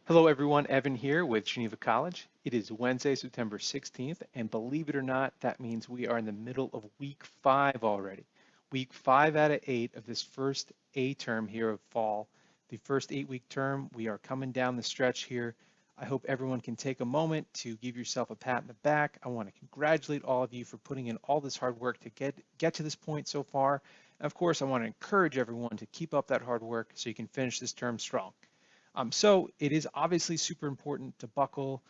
Hello everyone, Evan here with Geneva College. It is Wednesday, September 16th, and believe it or not, that means we are in the middle of week 5 already. Week 5 out of 8 of this first A term here of fall. The first 8-week term, we are coming down the stretch here. I hope everyone can take a moment to give yourself a pat in the back. I want to congratulate all of you for putting in all this hard work to get to this point so far. And of course, I want to encourage everyone to keep up that hard work so you can finish this term strong. So it is obviously super important to buckle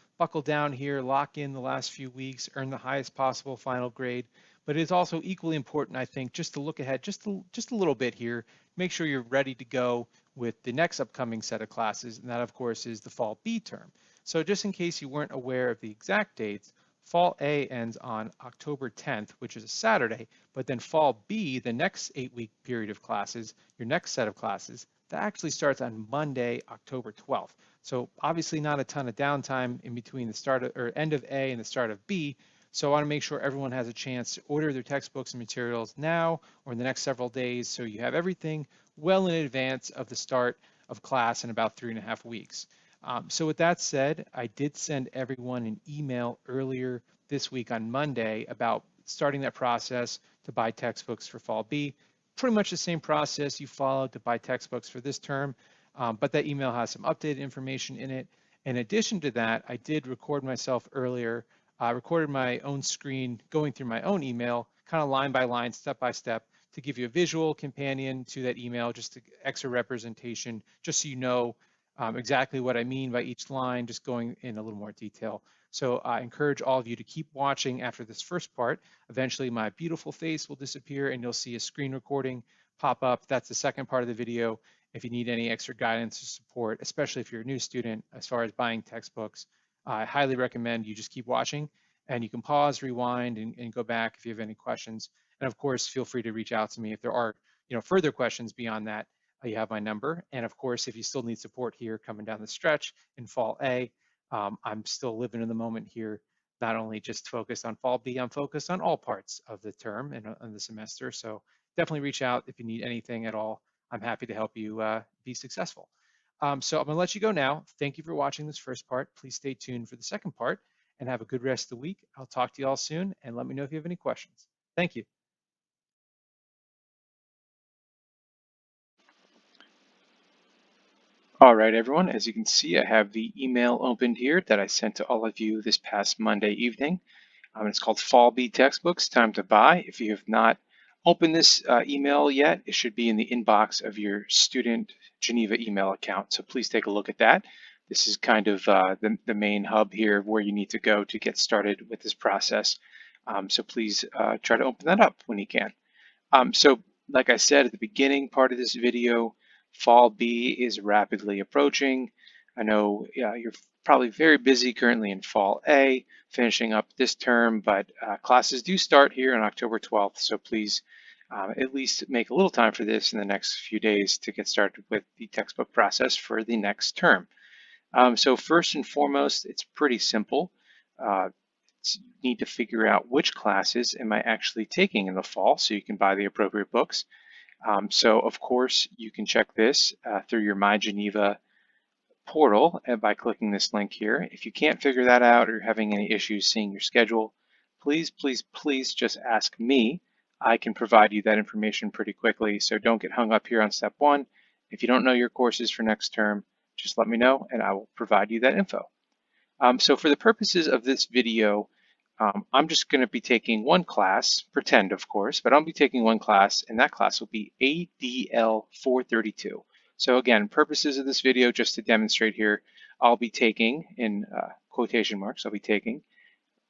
down here, lock in the last few weeks, earn the highest possible final grade. But it is also equally important, I think, just to look ahead just a little bit here, make sure you're ready to go with the next upcoming set of classes, and that of course is the Fall B term. So just in case you weren't aware of the exact dates, Fall A ends on October 10th, which is a Saturday, but then Fall B, the next 8-week period of classes, your next set of classes, that actually starts on Monday, October 12th. So obviously not a ton of downtime in between the start of, or end of A and the start of B. So I want to make sure everyone has a chance to order their textbooks and materials now or in the next several days so you have everything well in advance of the start of class in about 3.5 weeks. So with that said, I did send everyone an email earlier this week on Monday about starting that process to buy textbooks for Fall B. Pretty much the same process you followed to buy textbooks for this term, but that email has some updated information in it. In addition to that, I did record myself earlier. I recorded my own screen going through my own email, kind of line by line, step by step, to give you a visual companion to that email, just extra representation, just so you know exactly what I mean by each line, just going in a little more detail. So I encourage all of you to keep watching after this first part. Eventually my beautiful face will disappear and you'll see a screen recording pop up. That's the second part of the video. If you need any extra guidance or support, especially if you're a new student, as far as buying textbooks, I highly recommend you just keep watching, and you can pause, rewind, and go back if you have any questions. And of course, feel free to reach out to me if there are further questions beyond that. You have my number. And of course, if you still need support here coming down the stretch in Fall A, I'm still living in the moment here, not only just focused on Fall B, I'm focused on all parts of the term and the semester. So definitely reach out if you need anything at all. I'm happy to help you be successful. So I'm gonna let you go now. Thank you for watching this first part. Please stay tuned for the second part and have a good rest of the week. I'll talk to you all soon and let me know if you have any questions. Thank you. All right, everyone, as you can see, I have the email opened here that I sent to all of you this past Monday evening. It's called Fall B Textbooks, Time to Buy. If you have not opened this email yet, it should be in the inbox of your student Geneva email account. So please take a look at that. This is kind of the main hub here where you need to go to get started with this process. So please try to open that up when you can. So like I said at the beginning part of this video, Fall B is rapidly approaching. I know you're probably very busy currently in Fall A, finishing up this term, but classes do start here on October 12th, so please at least make a little time for this in the next few days to get started with the textbook process for the next term. So first and foremost, it's pretty simple. Uh, you need to figure out which classes am I actually taking in the fall so you can buy the appropriate books. So of course, you can check this through your My Geneva portal by clicking this link here. If you can't figure that out or you're having any issues seeing your schedule, please, please, please just ask me. I can provide you that information pretty quickly, so don't get hung up here on step one. If you don't know your courses for next term, just let me know and I will provide you that info. So for the purposes of this video, I'm just going to be taking one class, pretend of course, but I'll be taking one class, and that class will be ADL 432. So again, purposes of this video, just to demonstrate here, I'll be taking, in quotation marks, I'll be taking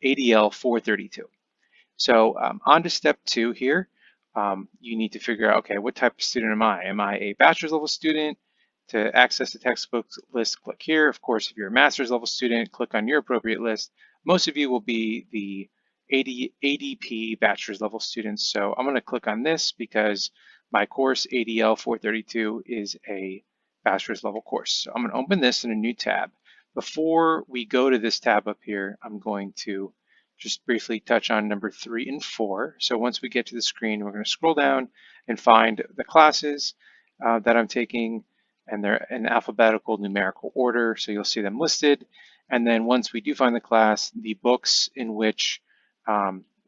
ADL 432. So on to step two here. You need to figure out, okay, what type of student am I? Am I a bachelor's level student? To access the textbook list, click here. Of course, if you're a master's level student, click on your appropriate list. Most of you will be the ADP bachelor's level students. So I'm going to click on this because my course ADL 432 is a bachelor's level course. So I'm going to open this in a new tab. Before we go to this tab up here, I'm going to just briefly touch on number 3 and 4. So once we get to the screen, we're going to scroll down and find the classes that I'm taking. and they're in alphabetical numerical order, so you'll see them listed. And then once we do find the class, the books in which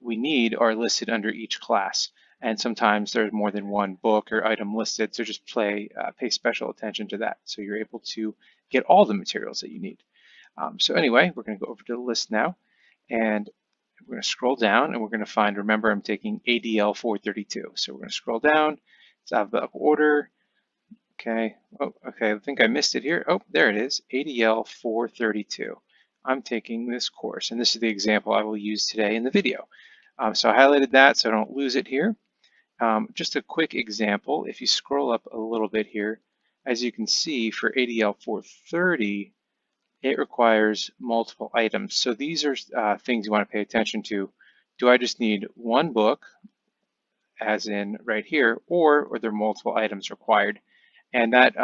we need are listed under each class. And sometimes there's more than one book or item listed, so just pay special attention to that, so you're able to get all the materials that you need. So anyway, we're going to go over to the list now, and we're going to scroll down, and we're going to find, remember, I'm taking ADL 432. So we're going to scroll down. It's alphabetical order. Okay. Oh, okay. I think I missed it here. Oh, there it is. ADL 432. I'm taking this course, and this is the example I will use today in the video. So I highlighted that so I don't lose it here. Just a quick example. If you scroll up a little bit here, as you can see for ADL 430, it requires multiple items. So these are things you want to pay attention to. Do I just need one book, as in right here, or are there multiple items required? And that,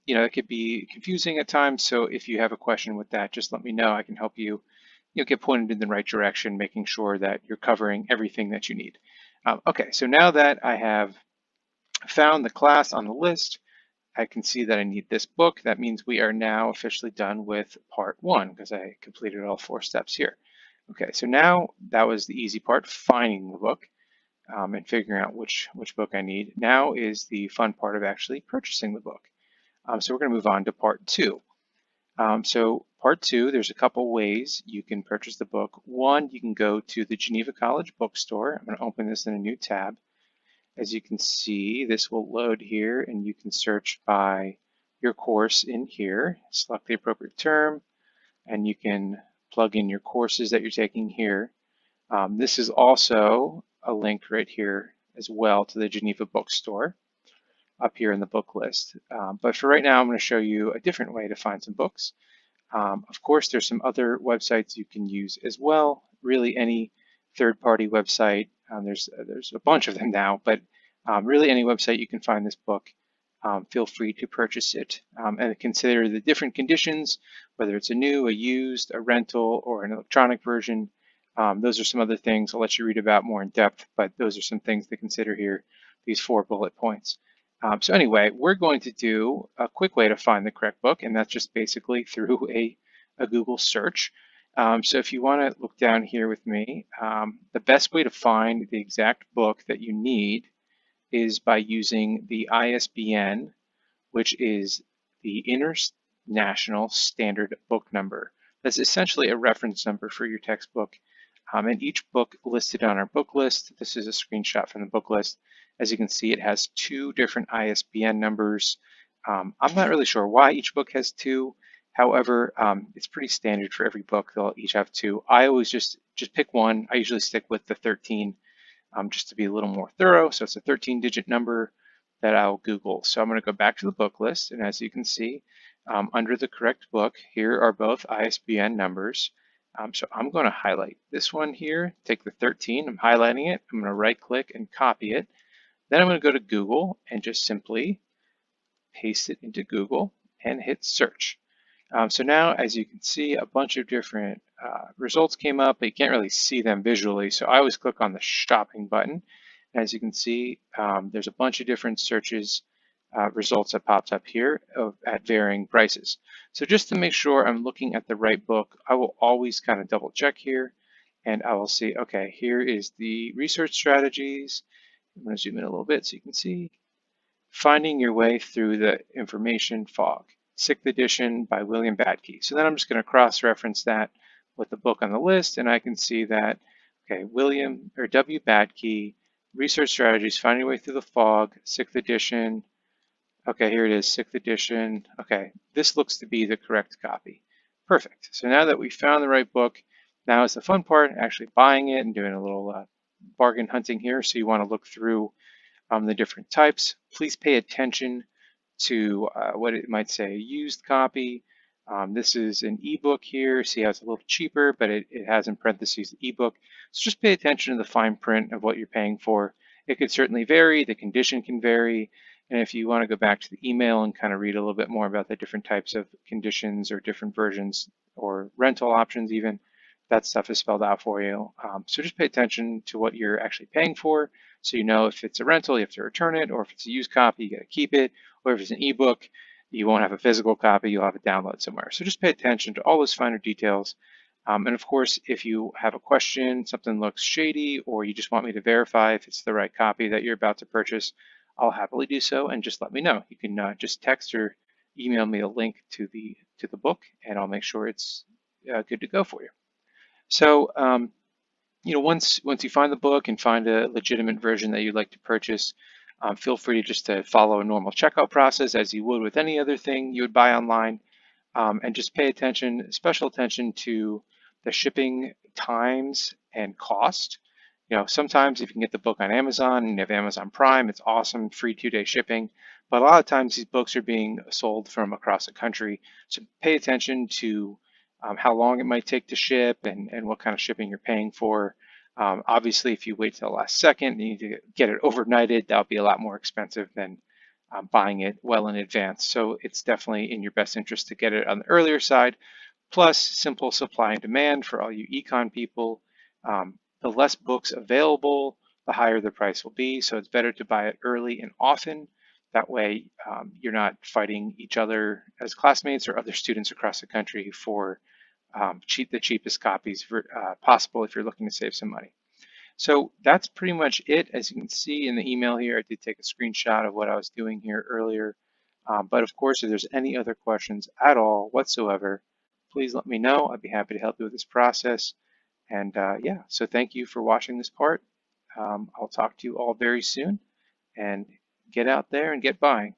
it could be confusing at times. So if you have a question with that, just let me know. I can help you, get pointed in the right direction, making sure that you're covering everything that you need. Okay, so now that I have found the class on the list, I can see that I need this book. That means we are now officially done with part 1 because I completed all 4 steps here. Okay, so now that was the easy part, finding the book and figuring out which book I need. Now is the fun part of actually purchasing the book. So we're going to move on to part 2. So part 2, there's a couple ways you can purchase the book. One, you can go to the Geneva College bookstore. I'm going to open this in a new tab. As you can see, this will load here, and you can search by your course in here, select the appropriate term, and you can plug in your courses that you're taking here. This is also a link right here as well to the Geneva bookstore up here in the book list. But for right now, I'm going to show you a different way to find some books. Of course, there's some other websites you can use as well. Really, any third-party website. There's a bunch of them now, but really any website you can find this book, feel free to purchase it and consider the different conditions, whether it's a new, a used, a rental, or an electronic version. Those are some other things I'll let you read about more in depth, but those are some things to consider here, these 4 bullet points. So anyway, we're going to do a quick way to find the correct book, and that's just basically through a Google search. So if you want to look down here with me, the best way to find the exact book that you need is by using the ISBN, which is the International Standard Book Number. That's essentially a reference number for your textbook. And each book listed on our book list, this is a screenshot from the book list. As you can see, it has 2 different ISBN numbers. I'm not really sure why each book has 2. However, it's pretty standard for every book. They'll each have 2. I always just pick one. I usually stick with the 13 just to be a little more thorough. So it's a 13-digit number that I'll Google. So I'm going to go back to the book list. And as you can see, under the correct book, here are both ISBN numbers. So I'm going to highlight this one here, take the 13, I'm highlighting it, I'm going to right click and copy it. Then I'm going to go to Google and just simply paste it into Google and hit search. So now, as you can see, a bunch of different results came up, but you can't really see them visually. So I always click on the shopping button. And as you can see, there's a bunch of different searches results that popped up here at varying prices. So just to make sure I'm looking at the right book, I will always kind of double check here, and I will see, okay, here is the research strategies. I'm going to zoom in a little bit so you can see. Finding Your Way Through the Information Fog, 6th edition by William Badke. So then I'm just going to cross-reference that with the book on the list, and I can see that, okay, W. Badke, Research Strategies, Finding Your Way Through the Fog, 6th edition. Okay, here it is, 6th edition. Okay, this looks to be the correct copy. Perfect. So now that we found the right book, now is the fun part, actually buying it and doing a little bargain hunting here. So you want to look through the different types. Please pay attention to what it might say, used copy. This is an ebook here. See how it's a little cheaper, but it has in parentheses the ebook. So just pay attention to the fine print of what you're paying for. It could certainly vary. The condition can vary. And if you want to go back to the email and kind of read a little bit more about the different types of conditions or different versions or rental options even, that stuff is spelled out for you. So just pay attention to what you're actually paying for. So you know if it's a rental, you have to return it, or if it's a used copy, you got to keep it, or if it's an ebook, You won't have a physical copy, you'll have a download somewhere. So just pay attention to all those finer details. And of course, if you have a question, something looks shady, or you just want me to verify if it's the right copy that you're about to purchase, I'll happily do so, and just let me know. You can just text or email me a link to the book, and I'll make sure it's good to go for you. So once you find the book and find a legitimate version that you'd like to purchase, feel free just to follow a normal checkout process as you would with any other thing you would buy online, and just pay special attention to the shipping times and cost. Sometimes if you can get the book on Amazon and you have Amazon Prime, it's awesome, free 2-day shipping. But a lot of times these books are being sold from across the country, so pay attention to how long it might take to ship and what kind of shipping you're paying for. Obviously, if you wait till the last second and you need to get it overnighted, that'll be a lot more expensive than buying it well in advance. So it's definitely in your best interest to get it on the earlier side. Plus, simple supply and demand for all you econ people. The less books available, the higher the price will be. So it's better to buy it early and often. That way, you're not fighting each other as classmates or other students across the country for the cheapest copies possible if you're looking to save some money. So that's pretty much it. As you can see in the email here, I did take a screenshot of what I was doing here earlier. But of course, if there's any other questions at all whatsoever, please let me know. I'd be happy to help you with this process. And yeah, so thank you for watching this part. I'll talk to you all very soon, and get out there and get buying.